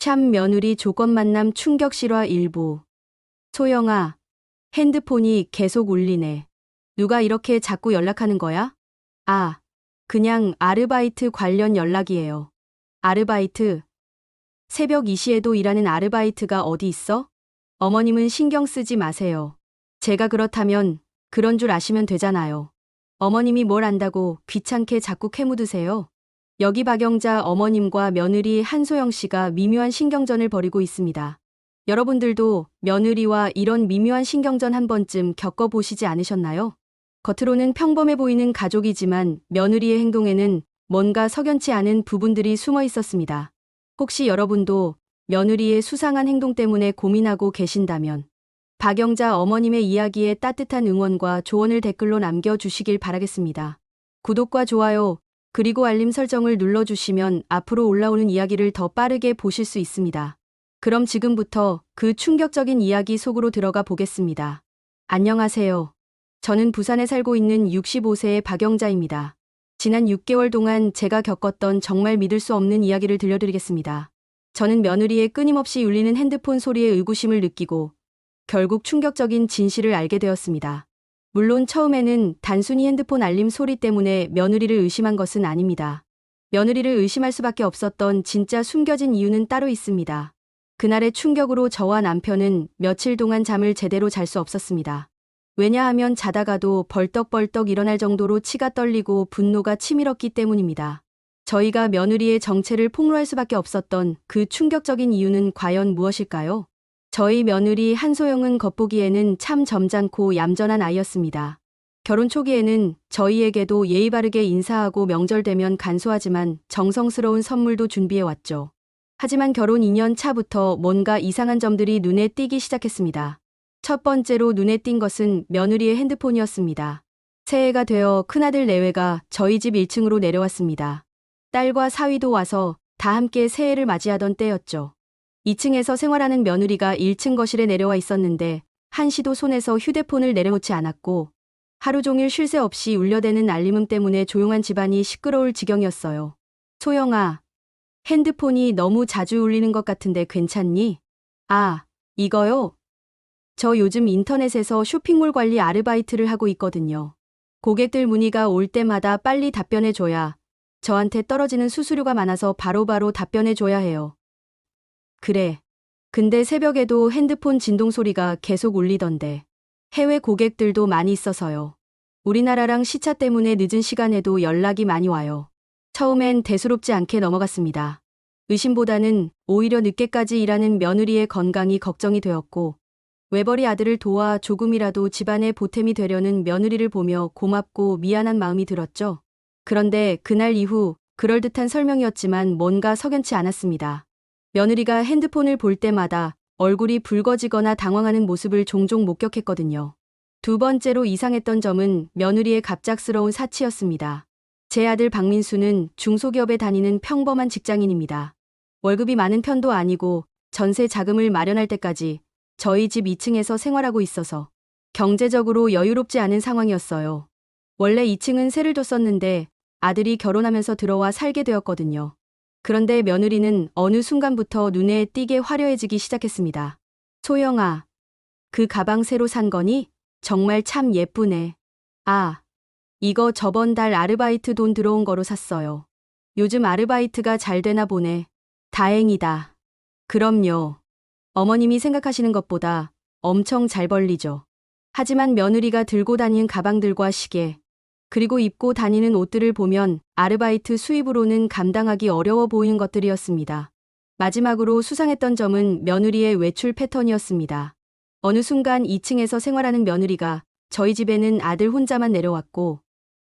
참 며느리 조건 만남 충격 실화 일부. 소영아, 핸드폰이 계속 울리네. 누가 이렇게 자꾸 연락하는 거야? 아, 그냥 아르바이트 관련 연락이에요. 아르바이트? 새벽 2시에도 일하는 아르바이트가 어디 있어? 어머님은 신경 쓰지 마세요. 제가 그렇다면 그런 줄 아시면 되잖아요. 어머님이 뭘 안다고 귀찮게 자꾸 캐묻으세요. 여기 박영자 어머님과 며느리 한소영 씨가 미묘한 신경전을 벌이고 있습니다. 여러분들도 며느리와 이런 미묘한 신경전 한 번쯤 겪어보시지 않으셨나요? 겉으로는 평범해 보이는 가족이지만 며느리의 행동에는 뭔가 석연치 않은 부분들이 숨어 있었습니다. 혹시 여러분도 며느리의 수상한 행동 때문에 고민하고 계신다면 박영자 어머님의 이야기에 따뜻한 응원과 조언을 댓글로 남겨주시길 바라겠습니다. 구독과 좋아요, 그리고 알림 설정을 눌러주시면 앞으로 올라오는 이야기를 더 빠르게 보실 수 있습니다. 그럼 지금부터 그 충격적인 이야기 속으로 들어가 보겠습니다. 안녕하세요. 저는 부산에 살고 있는 65세의 박영자입니다. 지난 6개월 동안 제가 겪었던 정말 믿을 수 없는 이야기를 들려드리겠습니다. 저는 며느리의 끊임없이 울리는 핸드폰 소리에 의구심을 느끼고 결국 충격적인 진실을 알게 되었습니다. 물론 처음에는 단순히 핸드폰 알림 소리 때문에 며느리를 의심한 것은 아닙니다. 며느리를 의심할 수밖에 없었던 진짜 숨겨진 이유는 따로 있습니다. 그날의 충격으로 저와 남편은 며칠 동안 잠을 제대로 잘 수 없었습니다. 왜냐하면 자다가도 벌떡벌떡 일어날 정도로 치가 떨리고 분노가 치밀었기 때문입니다. 저희가 며느리의 정체를 폭로할 수밖에 없었던 그 충격적인 이유는 과연 무엇일까요? 저희 며느리 한소영은 겉보기에는 참 점잖고 얌전한 아이였습니다. 결혼 초기에는 저희에게도 예의 바르게 인사하고 명절 되면 간소하지만 정성스러운 선물도 준비해왔죠. 하지만 결혼 2년 차부터 뭔가 이상한 점들이 눈에 띄기 시작했습니다. 첫 번째로 눈에 띈 것은 며느리의 핸드폰이었습니다. 새해가 되어 큰아들 내외가 저희 집 1층으로 내려왔습니다. 딸과 사위도 와서 다 함께 새해를 맞이하던 때였죠. 2층에서 생활하는 며느리가 1층 거실에 내려와 있었는데 한시도 손에서 휴대폰을 내려놓지 않았고 하루 종일 쉴 새 없이 울려대는 알림음 때문에 조용한 집안이 시끄러울 지경이었어요. 소영아, 핸드폰이 너무 자주 울리는 것 같은데 괜찮니? 아, 이거요? 저 요즘 인터넷에서 쇼핑몰 관리 아르바이트를 하고 있거든요. 고객들 문의가 올 때마다 빨리 답변해줘야 저한테 떨어지는 수수료가 많아서 바로바로 답변해줘야 해요. 그래. 근데 새벽에도 핸드폰 진동 소리가 계속 울리던데. 해외 고객들도 많이 있어서요. 우리나라랑 시차 때문에 늦은 시간에도 연락이 많이 와요. 처음엔 대수롭지 않게 넘어갔습니다. 의심보다는 오히려 늦게까지 일하는 며느리의 건강이 걱정이 되었고 외벌이 아들을 도와 조금이라도 집안의 보탬이 되려는 며느리를 보며 고맙고 미안한 마음이 들었죠. 그런데 그날 이후 그럴듯한 설명이었지만 뭔가 석연치 않았습니다. 며느리가 핸드폰을 볼 때마다 얼굴이 붉어지거나 당황하는 모습을 종종 목격했거든요. 두 번째로 이상했던 점은 며느리의 갑작스러운 사치였습니다. 제 아들 박민수는 중소기업에 다니는 평범한 직장인입니다. 월급이 많은 편도 아니고 전세 자금을 마련할 때까지 저희 집 2층에서 생활하고 있어서 경제적으로 여유롭지 않은 상황이었어요. 원래 2층은 세를 뒀었는데 아들이 결혼하면서 들어와 살게 되었거든요. 그런데 며느리는 어느 순간부터 눈에 띄게 화려해지기 시작했습니다. 소영아, 그 가방 새로 산 거니? 정말 참 예쁘네. 아, 이거 저번 달 아르바이트 돈 들어온 거로 샀어요. 요즘 아르바이트가 잘 되나 보네. 다행이다. 그럼요. 어머님이 생각하시는 것보다 엄청 잘 벌리죠. 하지만 며느리가 들고 다니는 가방들과 시계, 그리고 입고 다니는 옷들을 보면 아르바이트 수입으로는 감당하기 어려워 보이는 것들이었습니다. 마지막으로 수상했던 점은 며느리의 외출 패턴이었습니다. 어느 순간 2층에서 생활하는 며느리가 저희 집에는 아들 혼자만 내려왔고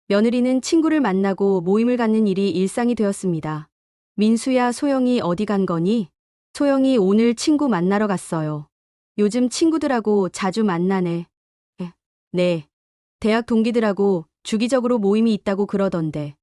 며느리는 친구를 만나고 모임을 갖는 일이 일상이 되었습니다. 민수야, 소영이 어디 간 거니? 소영이 오늘 친구 만나러 갔어요. 요즘 친구들하고 자주 만나네. 네. 대학 동기들하고 주기적으로 모임이 있다고 그러던데.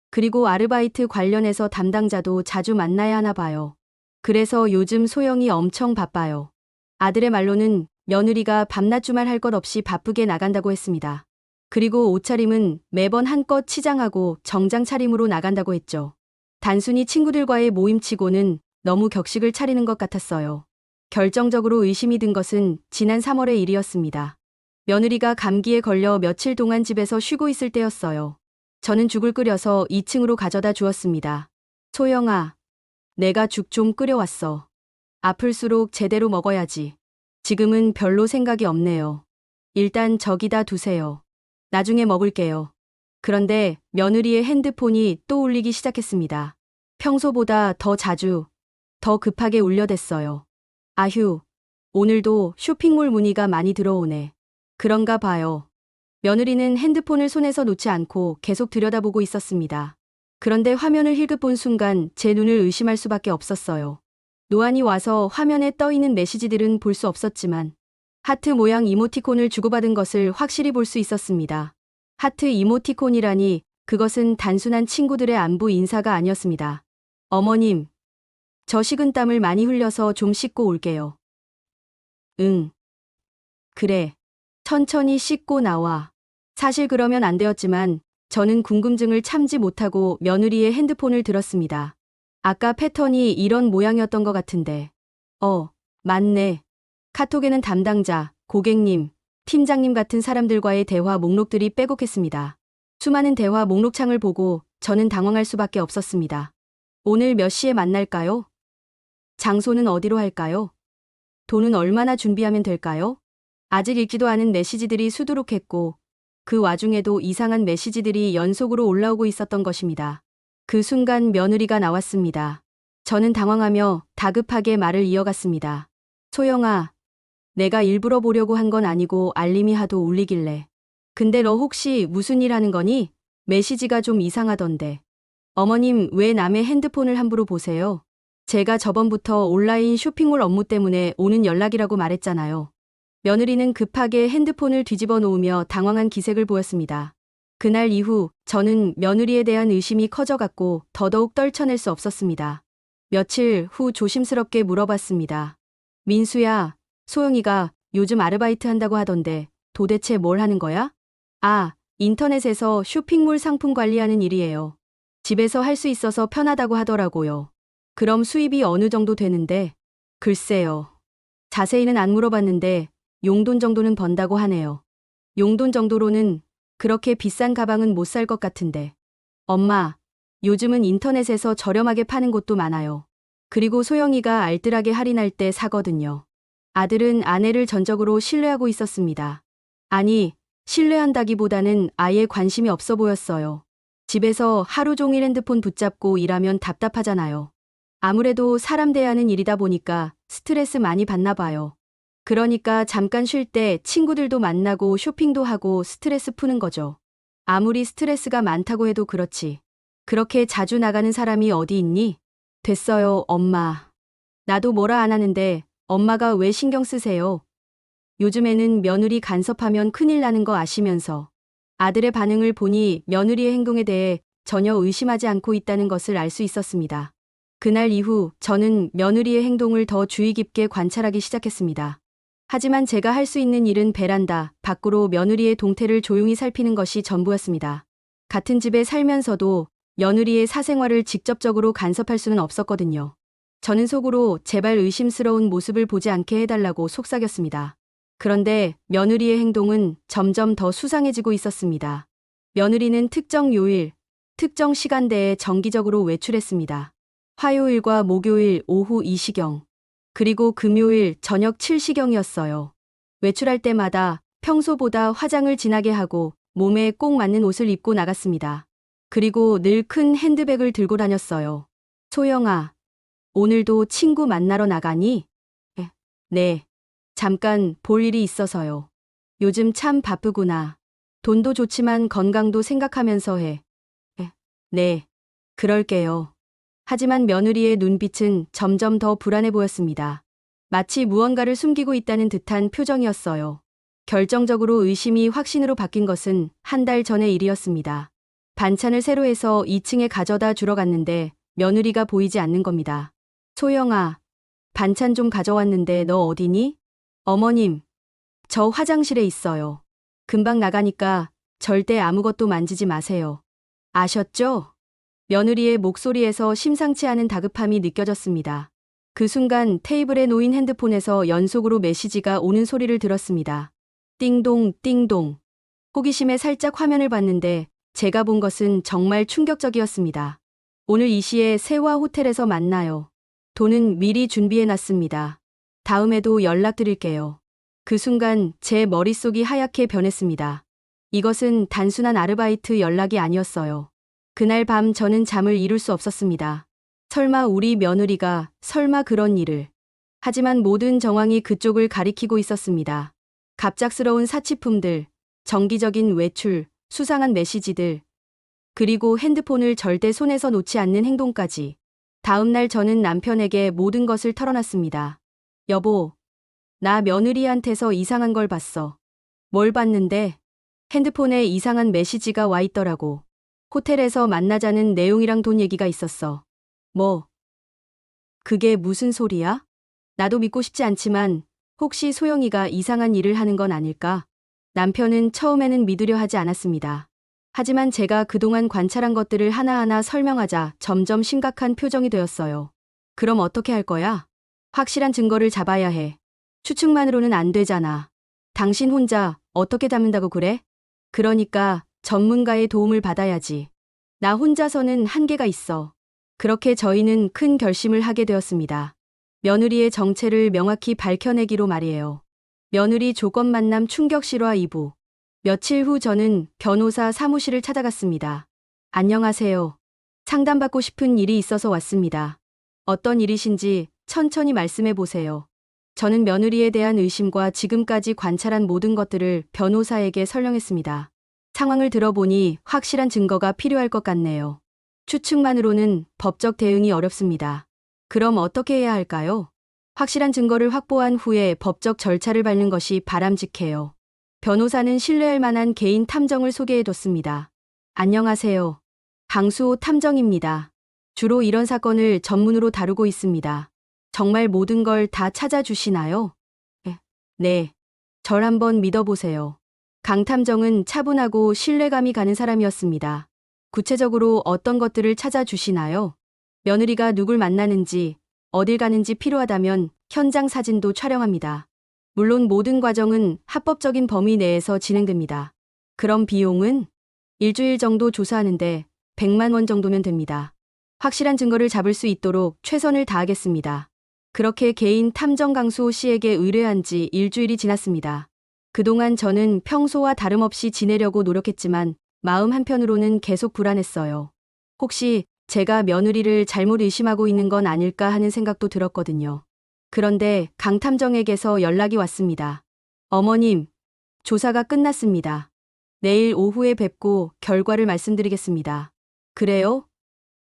그리고 아르바이트 관련해서 담당자도 자주 만나야 하나 봐요. 그래서 요즘 소영이 엄청 바빠요. 아들의 말로는 며느리가 밤낮 주말 할 것 없이 바쁘게 나간다고 했습니다. 그리고 옷차림은 매번 한껏 치장하고 정장 차림으로 나간다고 했죠. 단순히 친구들과의 모임치고는 너무 격식을 차리는 것 같았어요. 결정적으로 의심이 든 것은 지난 3월의 일이었습니다. 며느리가 감기에 걸려 며칠 동안 집에서 쉬고 있을 때였어요. 저는 죽을 끓여서 2층으로 가져다 주었습니다. 소영아, 내가 죽 좀 끓여왔어. 아플수록 제대로 먹어야지. 지금은 별로 생각이 없네요. 일단 저기다 두세요. 나중에 먹을게요. 그런데 며느리의 핸드폰이 또 울리기 시작했습니다. 평소보다 더 자주, 더 급하게 울려댔어요. 아휴, 오늘도 쇼핑몰 문의가 많이 들어오네. 그런가 봐요. 며느리는 핸드폰을 손에서 놓지 않고 계속 들여다보고 있었습니다. 그런데 화면을 힐끗 본 순간 제 눈을 의심할 수밖에 없었어요. 노안이 와서 화면에 떠 있는 메시지들은 볼 수 없었지만 하트 모양 이모티콘을 주고받은 것을 확실히 볼 수 있었습니다. 하트 이모티콘이라니 그것은 단순한 친구들의 안부 인사가 아니었습니다. 어머님, 저 식은땀을 많이 흘려서 좀 씻고 올게요. 응. 그래. 천천히 씻고 나와. 사실 그러면 안 되었지만 저는 궁금증을 참지 못하고 며느리의 핸드폰을 들었습니다. 아까 패턴이 이런 모양이었던 것 같은데. 맞네. 카톡에는 담당자, 고객님, 팀장님 같은 사람들과의 대화 목록들이 빼곡했습니다. 수많은 대화 목록창을 보고 저는 당황할 수밖에 없었습니다. 오늘 몇 시에 만날까요? 장소는 어디로 할까요? 돈은 얼마나 준비하면 될까요? 아직 읽지도 않은 메시지들이 수두룩했고 그 와중에도 이상한 메시지들이 연속으로 올라오고 있었던 것입니다. 그 순간 며느리가 나왔습니다. 저는 당황하며 다급하게 말을 이어갔습니다. 소영아, 내가 일부러 보려고 한 건 아니고 알림이 하도 울리길래. 근데 너 혹시 무슨 일 하는 거니? 메시지가 좀 이상하던데. 어머님 왜 남의 핸드폰을 함부로 보세요? 제가 저번부터 온라인 쇼핑몰 업무 때문에 오는 연락이라고 말했잖아요. 며느리는 급하게 핸드폰을 뒤집어 놓으며 당황한 기색을 보였습니다. 그날 이후 저는 며느리에 대한 의심이 커져갔고 더더욱 떨쳐낼 수 없었습니다. 며칠 후 조심스럽게 물어봤습니다. 민수야, 소영이가 요즘 아르바이트 한다고 하던데 도대체 뭘 하는 거야? 아, 인터넷에서 쇼핑몰 상품 관리하는 일이에요. 집에서 할 수 있어서 편하다고 하더라고요. 그럼 수입이 어느 정도 되는데? 글쎄요. 자세히는 안 물어봤는데 용돈 정도는 번다고 하네요. 용돈 정도로는 그렇게 비싼 가방은 못 살 것 같은데. 엄마, 요즘은 인터넷에서 저렴하게 파는 곳도 많아요. 그리고 소영이가 알뜰하게 할인할 때 사거든요. 아들은 아내를 전적으로 신뢰하고 있었습니다. 아니, 신뢰한다기보다는 아예 관심이 없어 보였어요. 집에서 하루 종일 핸드폰 붙잡고 일하면 답답하잖아요. 아무래도 사람 대하는 일이다 보니까 스트레스 많이 받나 봐요. 그러니까 잠깐 쉴 때 친구들도 만나고 쇼핑도 하고 스트레스 푸는 거죠. 아무리 스트레스가 많다고 해도 그렇지. 그렇게 자주 나가는 사람이 어디 있니? 됐어요, 엄마. 나도 뭐라 안 하는데 엄마가 왜 신경 쓰세요? 요즘에는 며느리 간섭하면 큰일 나는 거 아시면서. 아들의 반응을 보니 며느리의 행동에 대해 전혀 의심하지 않고 있다는 것을 알 수 있었습니다. 그날 이후 저는 며느리의 행동을 더 주의 깊게 관찰하기 시작했습니다. 하지만 제가 할 수 있는 일은 베란다 밖으로 며느리의 동태를 조용히 살피는 것이 전부였습니다. 같은 집에 살면서도 며느리의 사생활을 직접적으로 간섭할 수는 없었거든요. 저는 속으로 제발 의심스러운 모습을 보지 않게 해달라고 속삭였습니다. 그런데 며느리의 행동은 점점 더 수상해지고 있었습니다. 며느리는 특정 요일, 특정 시간대에 정기적으로 외출했습니다. 화요일과 목요일 오후 2시경, 그리고 금요일 저녁 7시경이었어요. 외출할 때마다 평소보다 화장을 진하게 하고 몸에 꼭 맞는 옷을 입고 나갔습니다. 그리고 늘 큰 핸드백을 들고 다녔어요. 소영아, 오늘도 친구 만나러 나가니? 네. 잠깐 볼 일이 있어서요. 요즘 참 바쁘구나. 돈도 좋지만 건강도 생각하면서 해. 네. 그럴게요. 하지만 며느리의 눈빛은 점점 더 불안해 보였습니다. 마치 무언가를 숨기고 있다는 듯한 표정이었어요. 결정적으로 의심이 확신으로 바뀐 것은 한 달 전의 일이었습니다. 반찬을 새로 해서 2층에 가져다 주러 갔는데 며느리가 보이지 않는 겁니다. 소영아, 반찬 좀 가져왔는데 너 어디니? 어머님, 저 화장실에 있어요. 금방 나가니까 절대 아무것도 만지지 마세요. 아셨죠? 며느리의 목소리에서 심상치 않은 다급함이 느껴졌습니다. 그 순간 테이블에 놓인 핸드폰에서 연속으로 메시지가 오는 소리를 들었습니다. 띵동, 띵동. 호기심에 살짝 화면을 봤는데 제가 본 것은 정말 충격적이었습니다. 오늘 이 시에 세화 호텔에서 만나요. 돈은 미리 준비해놨습니다. 다음에도 연락드릴게요. 그 순간 제 머릿속이 하얗게 변했습니다. 이것은 단순한 아르바이트 연락이 아니었어요. 그날 밤 저는 잠을 이룰 수 없었습니다. 설마 우리 며느리가 설마 그런 일을. 하지만 모든 정황이 그쪽을 가리키고 있었습니다. 갑작스러운 사치품들, 정기적인 외출, 수상한 메시지들, 그리고 핸드폰을 절대 손에서 놓지 않는 행동까지. 다음 날 저는 남편에게 모든 것을 털어놨습니다. 여보, 나 며느리한테서 이상한 걸 봤어. 뭘 봤는데? 핸드폰에 이상한 메시지가 와 있더라고. 호텔에서 만나자는 내용이랑 돈 얘기가 있었어. 뭐? 그게 무슨 소리야? 나도 믿고 싶지 않지만 혹시 소영이가 이상한 일을 하는 건 아닐까? 남편은 처음에는 믿으려 하지 않았습니다. 하지만 제가 그동안 관찰한 것들을 하나하나 설명하자 점점 심각한 표정이 되었어요. 그럼 어떻게 할 거야? 확실한 증거를 잡아야 해. 추측만으로는 안 되잖아. 당신 혼자 어떻게 잡는다고 그래? 그러니까 전문가의 도움을 받아야지. 나 혼자서는 한계가 있어. 그렇게 저희는 큰 결심을 하게 되었습니다. 며느리의 정체를 명확히 밝혀내기로 말이에요. 며느리 조건 만남 충격 실화 2부. 며칠 후 저는 변호사 사무실을 찾아갔습니다. 안녕하세요. 상담받고 싶은 일이 있어서 왔습니다. 어떤 일이신지 천천히 말씀해 보세요. 저는 며느리에 대한 의심과 지금까지 관찰한 모든 것들을 변호사에게 설명했습니다. 상황을 들어보니 확실한 증거가 필요할 것 같네요. 추측만으로는 법적 대응이 어렵습니다. 그럼 어떻게 해야 할까요? 확실한 증거를 확보한 후에 법적 절차를 밟는 것이 바람직해요. 변호사는 신뢰할 만한 개인 탐정을 소개해뒀습니다. 안녕하세요. 강수호 탐정입니다. 주로 이런 사건을 전문으로 다루고 있습니다. 정말 모든 걸 다 찾아주시나요? 네. 절 한번 믿어보세요. 강 탐정은 차분하고 신뢰감이 가는 사람이었습니다. 구체적으로 어떤 것들을 찾아주시나요? 며느리가 누굴 만나는지, 어딜 가는지 필요하다면 현장 사진도 촬영합니다. 물론 모든 과정은 합법적인 범위 내에서 진행됩니다. 그럼 비용은? 일주일 정도 조사하는데 100만 원 정도면 됩니다. 확실한 증거를 잡을 수 있도록 최선을 다하겠습니다. 그렇게 개인 탐정 강수호 씨에게 의뢰한 지 일주일이 지났습니다. 그동안 저는 평소와 다름없이 지내려고 노력했지만 마음 한편으로는 계속 불안했어요. 혹시 제가 며느리를 잘못 의심하고 있는 건 아닐까 하는 생각도 들었거든요. 그런데 강 탐정에게서 연락이 왔습니다. 어머님, 조사가 끝났습니다. 내일 오후에 뵙고 결과를 말씀드리겠습니다. 그래요?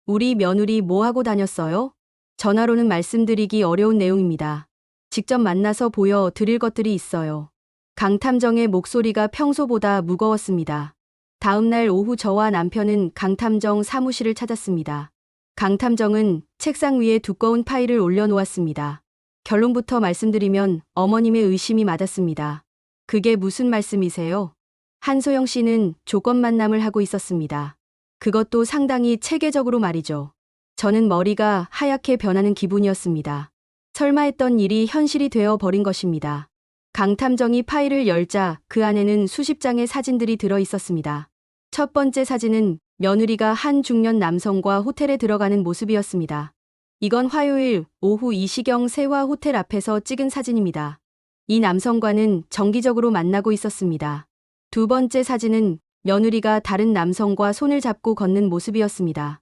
우리 며느리 뭐 하고 다녔어요? 전화로는 말씀드리기 어려운 내용입니다. 직접 만나서 보여드릴 것들이 있어요. 강 탐정의 목소리가 평소보다 무거웠습니다. 다음 날 오후 저와 남편은 강 탐정 사무실을 찾았습니다. 강 탐정은 책상 위에 두꺼운 파일을 올려놓았습니다. 결론부터 말씀드리면 어머님의 의심이 맞았습니다. 그게 무슨 말씀이세요? 한소영 씨는 조건 만남을 하고 있었습니다. 그것도 상당히 체계적으로 말이죠. 저는 머리가 하얗게 변하는 기분이었습니다. 설마 했던 일이 현실이 되어 버린 것입니다. 강 탐정이 파일을 열자 그 안에는 수십 장의 사진들이 들어 있었습니다. 첫 번째 사진은 며느리가 한 중년 남성과 호텔에 들어가는 모습이었습니다. 이건 화요일 오후 2시경 세화 호텔 앞에서 찍은 사진입니다. 이 남성과는 정기적으로 만나고 있었습니다. 두 번째 사진은 며느리가 다른 남성과 손을 잡고 걷는 모습이었습니다.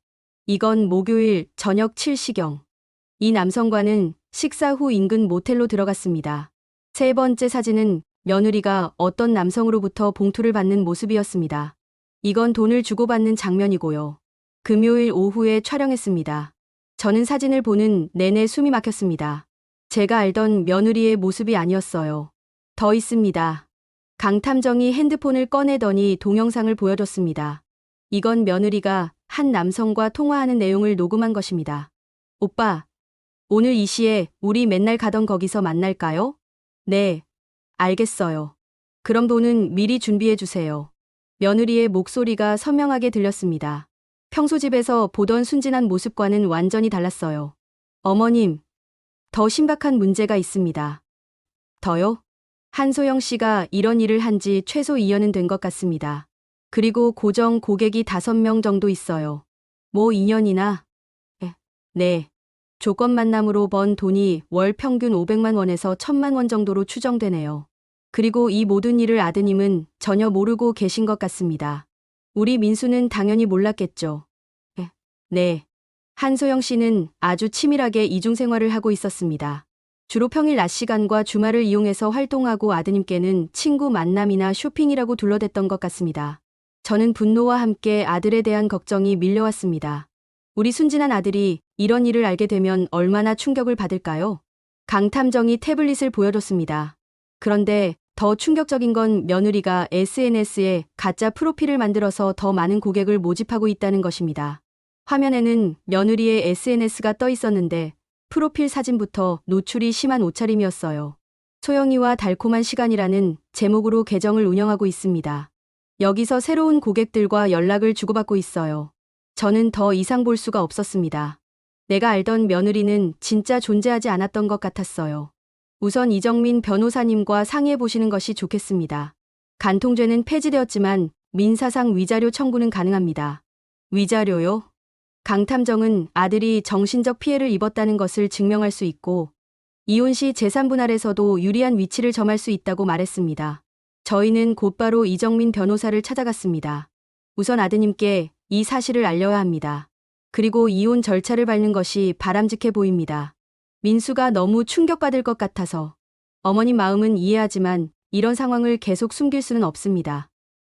이건 목요일 저녁 7시경. 이 남성과는 식사 후 인근 모텔로 들어갔습니다. 세 번째 사진은 며느리가 어떤 남성으로부터 봉투를 받는 모습이었습니다. 이건 돈을 주고받는 장면이고요. 금요일 오후에 촬영했습니다. 저는 사진을 보는 내내 숨이 막혔습니다. 제가 알던 며느리의 모습이 아니었어요. 더 있습니다. 강 탐정이 핸드폰을 꺼내더니 동영상을 보여줬습니다. 이건 며느리가 한 남성과 통화하는 내용을 녹음한 것입니다. 오빠, 오늘 이 시에 우리 맨날 가던 거기서 만날까요? 네, 알겠어요. 그럼 돈은 미리 준비해 주세요. 며느리의 목소리가 선명하게 들렸습니다. 평소 집에서 보던 순진한 모습과는 완전히 달랐어요. 어머님, 더 신박한 문제가 있습니다. 더요? 한소영 씨가 이런 일을 한 지 최소 2년은 된 것 같습니다. 그리고 고정 고객이 5명 정도 있어요. 뭐 2년이나? 네. 조건 만남으로 번 돈이 월 평균 500만 원에서 1000만 원 정도로 추정되네요. 그리고 이 모든 일을 아드님은 전혀 모르고 계신 것 같습니다. 우리 민수는 당연히 몰랐겠죠. 네. 한소영 씨는 아주 치밀하게 이중생활을 하고 있었습니다. 주로 평일 낮 시간과 주말을 이용해서 활동하고 아드님께는 친구 만남이나 쇼핑이라고 둘러댔던 것 같습니다. 저는 분노와 함께 아들에 대한 걱정이 밀려왔습니다. 우리 순진한 아들이 이런 일을 알게 되면 얼마나 충격을 받을까요? 강탐정이 태블릿을 보여줬습니다. 그런데 더 충격적인 건 며느리가 SNS에 가짜 프로필을 만들어서 더 많은 고객을 모집하고 있다는 것입니다. 화면에는 며느리의 SNS가 떠 있었는데 프로필 사진부터 노출이 심한 옷차림이었어요. 소영이와 달콤한 시간이라는 제목으로 계정을 운영하고 있습니다. 여기서 새로운 고객들과 연락을 주고받고 있어요. 저는 더 이상 볼 수가 없었습니다. 내가 알던 며느리는 진짜 존재하지 않았던 것 같았어요. 우선 이정민 변호사님과 상의해 보시는 것이 좋겠습니다. 간통죄는 폐지되었지만 민사상 위자료 청구는 가능합니다. 위자료요? 강탐정은 아들이 정신적 피해를 입었다는 것을 증명할 수 있고 이혼 시 재산 분할에서도 유리한 위치를 점할 수 있다고 말했습니다. 저희는 곧바로 이정민 변호사를 찾아갔습니다. 우선 아드님께 이 사실을 알려야 합니다. 그리고 이혼 절차를 밟는 것이 바람직해 보입니다. 민수가 너무 충격받을 것 같아서. 어머님 마음은 이해하지만 이런 상황을 계속 숨길 수는 없습니다.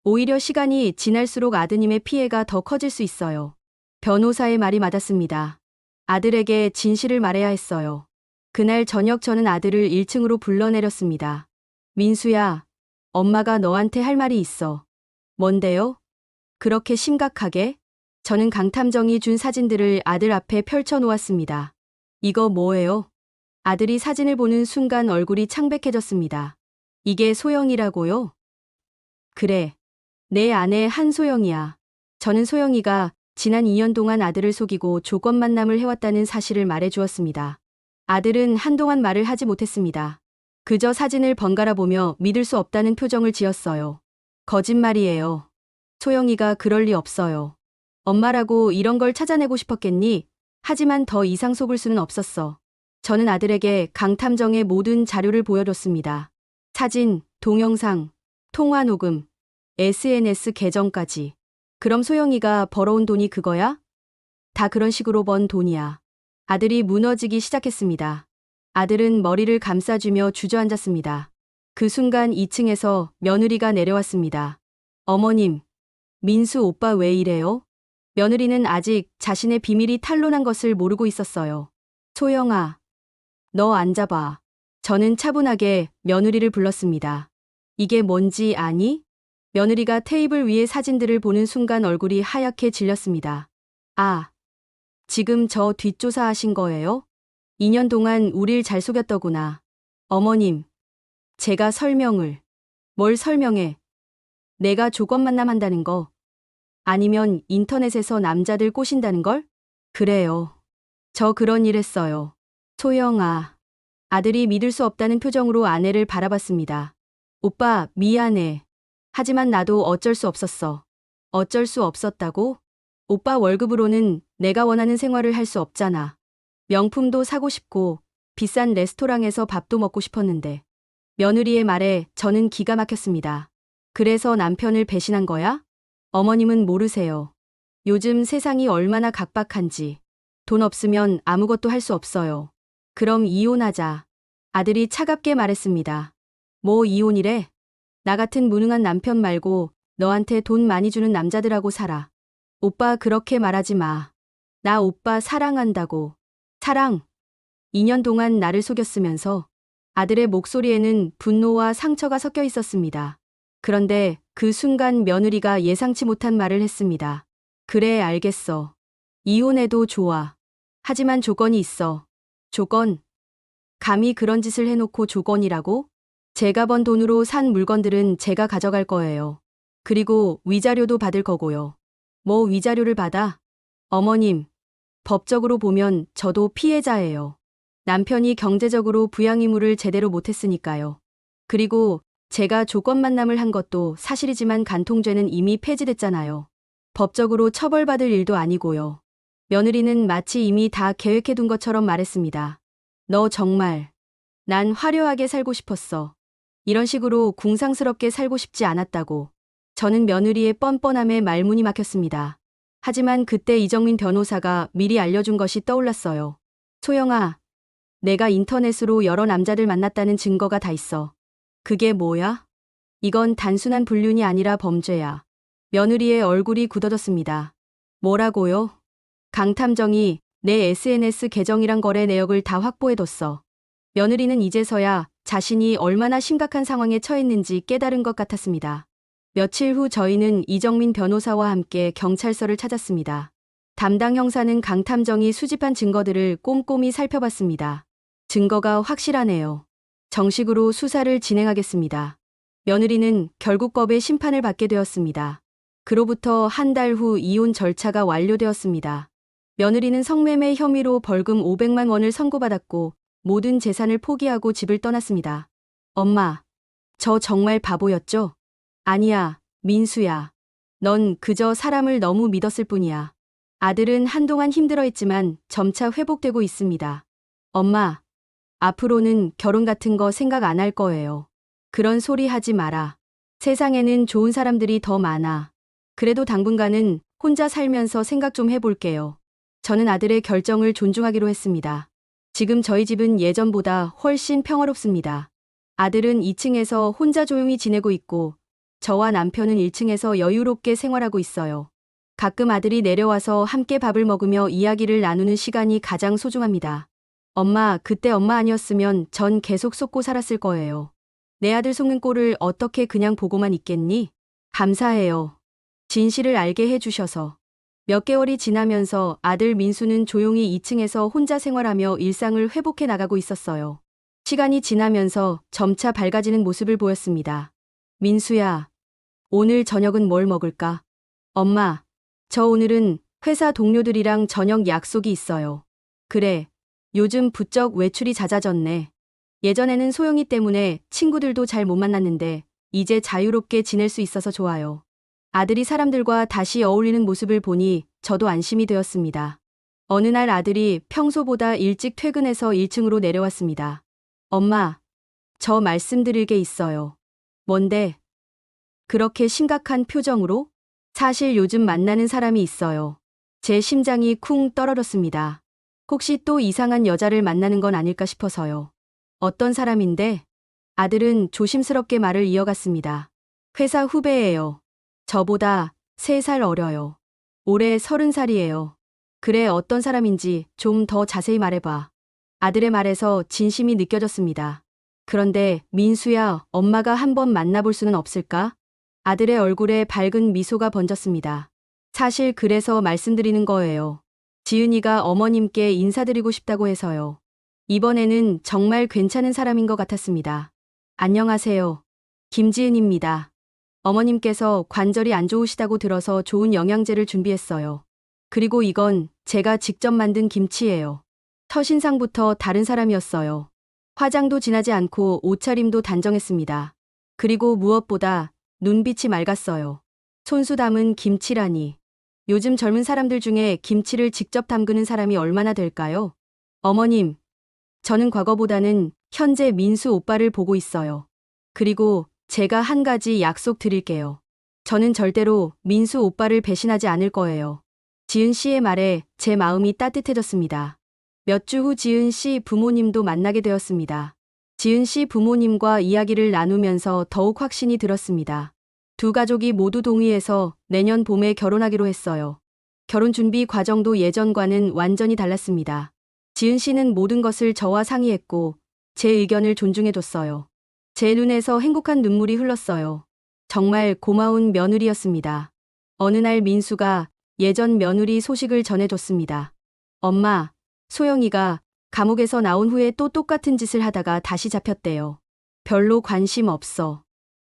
오히려 시간이 지날수록 아드님의 피해가 더 커질 수 있어요. 변호사의 말이 맞았습니다. 아들에게 진실을 말해야 했어요. 그날 저녁 저는 아들을 1층으로 불러내렸습니다. 민수야, 엄마가 너한테 할 말이 있어. 뭔데요? 그렇게 심각하게? 저는 강탐정이 준 사진들을 아들 앞에 펼쳐 놓았습니다. 이거 뭐예요? 아들이 사진을 보는 순간 얼굴이 창백해졌습니다. 이게 소영이라고요? 그래. 내 아내 한소영이야. 저는 소영이가 지난 2년 동안 아들을 속이고 조건 만남을 해왔다는 사실을 말해주었습니다. 아들은 한동안 말을 하지 못했습니다. 그저 사진을 번갈아 보며 믿을 수 없다는 표정을 지었어요. 거짓말이에요. 소영이가 그럴 리 없어요. 엄마라고 이런 걸 찾아내고 싶었겠니? 하지만 더 이상 속을 수는 없었어. 저는 아들에게 강탐정의 모든 자료를 보여줬습니다. 사진, 동영상, 통화 녹음, SNS 계정까지. 그럼 소영이가 벌어온 돈이 그거야? 다 그런 식으로 번 돈이야. 아들이 무너지기 시작했습니다. 아들은 머리를 감싸주며 주저앉았습니다. 그 순간 2층에서 며느리가 내려왔습니다. 어머님, 민수 오빠 왜 이래요? 며느리는 아직 자신의 비밀이 탄로난 것을 모르고 있었어요. 소영아, 너 앉아봐. 저는 차분하게 며느리를 불렀습니다. 이게 뭔지 아니? 며느리가 테이블 위의 사진들을 보는 순간 얼굴이 하얗게 질렸습니다. 아, 지금 저 뒷조사하신 거예요? 2년 동안 우릴 잘 속였더구나. 어머님, 제가 설명을. 뭘 설명해? 내가 조건 만남한다는 거. 아니면 인터넷에서 남자들 꼬신다는 걸? 그래요. 저 그런 일 했어요. 소영아. 아들이 믿을 수 없다는 표정으로 아내를 바라봤습니다. 오빠, 미안해. 하지만 나도 어쩔 수 없었어. 어쩔 수 없었다고? 오빠 월급으로는 내가 원하는 생활을 할 수 없잖아. 명품도 사고 싶고 비싼 레스토랑에서 밥도 먹고 싶었는데. 며느리의 말에 저는 기가 막혔습니다. 그래서 남편을 배신한 거야? 어머님은 모르세요. 요즘 세상이 얼마나 각박한지. 돈 없으면 아무것도 할 수 없어요. 그럼 이혼하자. 아들이 차갑게 말했습니다. 뭐 이혼이래? 나 같은 무능한 남편 말고 너한테 돈 많이 주는 남자들하고 살아. 오빠 그렇게 말하지 마. 나 오빠 사랑한다고. 사랑. 2년 동안 나를 속였으면서. 아들의 목소리에는 분노와 상처가 섞여 있었습니다. 그런데 그 순간 며느리가 예상치 못한 말을 했습니다. 그래, 알겠어. 이혼해도 좋아. 하지만 조건이 있어. 조건? 감히 그런 짓을 해놓고 조건이라고? 제가 번 돈으로 산 물건들은 제가 가져갈 거예요. 그리고 위자료도 받을 거고요. 뭐 위자료를 받아? 어머님, 법적으로 보면 저도 피해자예요. 남편이 경제적으로 부양 의무를 제대로 못했으니까요. 그리고 제가 조건 만남을 한 것도 사실이지만 간통죄는 이미 폐지됐잖아요. 법적으로 처벌받을 일도 아니고요. 며느리는 마치 이미 다 계획해둔 것처럼 말했습니다. 너 정말, 난 화려하게 살고 싶었어. 이런 식으로 궁상스럽게 살고 싶지 않았다고. 저는 며느리의 뻔뻔함에 말문이 막혔습니다. 하지만 그때 이정민 변호사가 미리 알려준 것이 떠올랐어요. 소영아, 내가 인터넷으로 여러 남자들 만났다는 증거가 다 있어. 그게 뭐야? 이건 단순한 불륜이 아니라 범죄야. 며느리의 얼굴이 굳어졌습니다. 뭐라고요? 강탐정이 내 SNS 계정이랑 거래 내역을 다 확보해뒀어. 며느리는 이제서야 자신이 얼마나 심각한 상황에 처했는지 깨달은 것 같았습니다. 며칠 후 저희는 이정민 변호사와 함께 경찰서를 찾았습니다. 담당 형사는 강탐정이 수집한 증거들을 꼼꼼히 살펴봤습니다. 증거가 확실하네요. 정식으로 수사를 진행하겠습니다. 며느리는 결국 법의 심판을 받게 되었습니다. 그로부터 한 달 후 이혼 절차가 완료되었습니다. 며느리는 성매매 혐의로 벌금 500만 원을 선고받았고 모든 재산을 포기하고 집을 떠났습니다. 엄마, 저 정말 바보였죠? 아니야, 민수야. 넌 그저 사람을 너무 믿었을 뿐이야. 아들은 한동안 힘들어했지만 점차 회복되고 있습니다. 엄마, 앞으로는 결혼 같은 거 생각 안 할 거예요. 그런 소리 하지 마라. 세상에는 좋은 사람들이 더 많아. 그래도 당분간은 혼자 살면서 생각 좀 해볼게요. 저는 아들의 결정을 존중하기로 했습니다. 지금 저희 집은 예전보다 훨씬 평화롭습니다. 아들은 2층에서 혼자 조용히 지내고 있고 저와 남편은 1층에서 여유롭게 생활하고 있어요. 가끔 아들이 내려와서 함께 밥을 먹으며 이야기를 나누는 시간이 가장 소중합니다. 엄마, 그때 엄마 아니었으면 전 계속 속고 살았을 거예요. 내 아들 속는 꼴을 어떻게 그냥 보고만 있겠니? 감사해요. 진실을 알게 해주셔서. 몇 개월이 지나면서 아들 민수는 조용히 2층에서 혼자 생활하며 일상을 회복해 나가고 있었어요. 시간이 지나면서 점차 밝아지는 모습을 보였습니다. 민수야, 오늘 저녁은 뭘 먹을까? 엄마, 저 오늘은 회사 동료들이랑 저녁 약속이 있어요. 그래, 요즘 부쩍 외출이 잦아졌네. 예전에는 소영이 때문에 친구들도 잘 못 만났는데 이제 자유롭게 지낼 수 있어서 좋아요. 아들이 사람들과 다시 어울리는 모습을 보니 저도 안심이 되었습니다. 어느 날 아들이 평소보다 일찍 퇴근해서 1층으로 내려왔습니다. 엄마, 저 말씀드릴 게 있어요. 뭔데? 그렇게 심각한 표정으로? 사실 요즘 만나는 사람이 있어요. 제 심장이 쿵 떨어졌습니다. 혹시 또 이상한 여자를 만나는 건 아닐까 싶어서요. 어떤 사람인데? 아들은 조심스럽게 말을 이어갔습니다. 회사 후배예요. 저보다 3살 어려요. 올해 30살이에요. 그래, 어떤 사람인지 좀 더 자세히 말해봐. 아들의 말에서 진심이 느껴졌습니다. 그런데 민수야, 엄마가 한번 만나볼 수는 없을까? 아들의 얼굴에 밝은 미소가 번졌습니다. 사실 그래서 말씀드리는 거예요. 지은이가 어머님께 인사드리고 싶다고 해서요. 이번에는 정말 괜찮은 사람인 것 같았습니다. 안녕하세요. 김지은입니다. 어머님께서 관절이 안 좋으시다고 들어서 좋은 영양제를 준비했어요. 그리고 이건 제가 직접 만든 김치예요. 첫인상부터 다른 사람이었어요. 화장도 진하지 않고 옷차림도 단정했습니다. 그리고 무엇보다 눈빛이 맑았어요. 손수 담은 김치라니. 요즘 젊은 사람들 중에 김치를 직접 담그는 사람이 얼마나 될까요? 어머님, 저는 과거보다는 현재 민수 오빠를 보고 있어요. 그리고 제가 한 가지 약속 드릴게요. 저는 절대로 민수 오빠를 배신하지 않을 거예요. 지은 씨의 말에 제 마음이 따뜻해졌습니다. 몇 주 후 지은 씨 부모님도 만나게 되었습니다. 지은 씨 부모님과 이야기를 나누면서 더욱 확신이 들었습니다. 두 가족이 모두 동의해서 내년 봄에 결혼하기로 했어요. 결혼 준비 과정도 예전과는 완전히 달랐습니다. 지은 씨는 모든 것을 저와 상의했고 제 의견을 존중해줬어요. 제 눈에서 행복한 눈물이 흘렀어요. 정말 고마운 며느리였습니다. 어느 날 민수가 예전 며느리 소식을 전해줬습니다. 엄마, 소영이가 감옥에서 나온 후에 또 똑같은 짓을 하다가 다시 잡혔대요. 별로 관심 없어.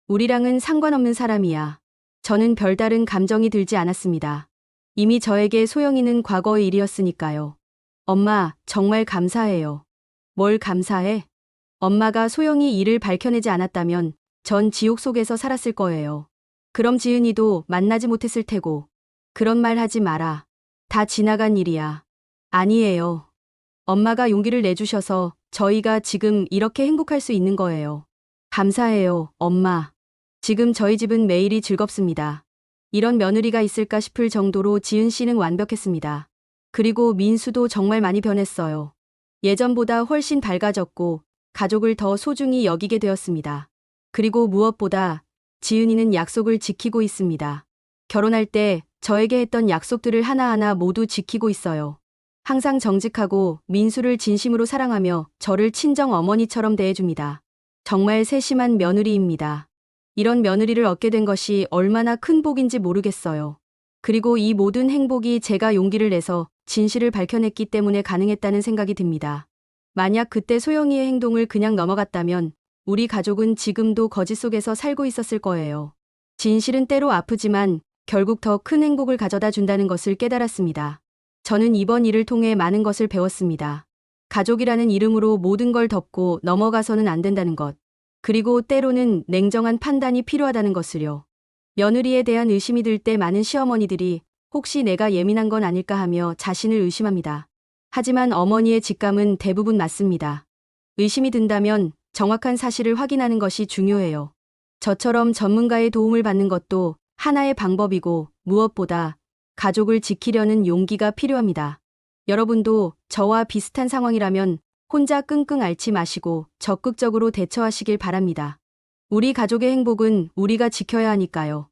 우리랑은 상관없는 사람이야. 저는 별다른 감정이 들지 않았습니다. 이미 저에게 소영이는 과거의 일이었으니까요. 엄마, 정말 감사해요. 뭘 감사해? 엄마가 소영이 일을 밝혀내지 않았다면 전 지옥 속에서 살았을 거예요. 그럼 지은이도 만나지 못했을 테고. 그런 말 하지 마라. 다 지나간 일이야. 아니에요. 엄마가 용기를 내주셔서 저희가 지금 이렇게 행복할 수 있는 거예요. 감사해요, 엄마. 지금 저희 집은 매일이 즐겁습니다. 이런 며느리가 있을까 싶을 정도로 지은 씨는 완벽했습니다. 그리고 민수도 정말 많이 변했어요. 예전보다 훨씬 밝아졌고 가족을 더 소중히 여기게 되었습니다. 그리고 무엇보다 지은이는 약속을 지키고 있습니다. 결혼할 때 저에게 했던 약속들을 하나하나 모두 지키고 있어요. 항상 정직하고 민수를 진심으로 사랑하며 저를 친정 어머니처럼 대해줍니다. 정말 세심한 며느리입니다. 이런 며느리를 얻게 된 것이 얼마나 큰 복인지 모르겠어요. 그리고 이 모든 행복이 제가 용기를 내서 진실을 밝혀냈기 때문에 가능했다는 생각이 듭니다. 만약 그때 소영이의 행동을 그냥 넘어갔다면 우리 가족은 지금도 거짓 속에서 살고 있었을 거예요. 진실은 때로 아프지만 결국 더 큰 행복을 가져다 준다는 것을 깨달았습니다. 저는 이번 일을 통해 많은 것을 배웠습니다. 가족이라는 이름으로 모든 걸 덮고 넘어가서는 안 된다는 것. 그리고 때로는 냉정한 판단이 필요하다는 것을요. 며느리에 대한 의심이 들 때 많은 시어머니들이 혹시 내가 예민한 건 아닐까 하며 자신을 의심합니다. 하지만 어머니의 직감은 대부분 맞습니다. 의심이 든다면 정확한 사실을 확인하는 것이 중요해요. 저처럼 전문가의 도움을 받는 것도 하나의 방법이고 무엇보다 가족을 지키려는 용기가 필요합니다. 여러분도 저와 비슷한 상황이라면 혼자 끙끙 앓지 마시고 적극적으로 대처하시길 바랍니다. 우리 가족의 행복은 우리가 지켜야 하니까요.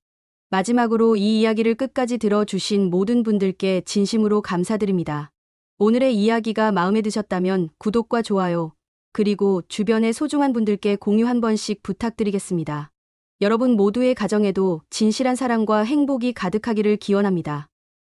마지막으로 이 이야기를 끝까지 들어주신 모든 분들께 진심으로 감사드립니다. 오늘의 이야기가 마음에 드셨다면 구독과 좋아요, 그리고 주변의 소중한 분들께 공유 한 번씩 부탁드리겠습니다. 여러분 모두의 가정에도 진실한 사랑과 행복이 가득하기를 기원합니다.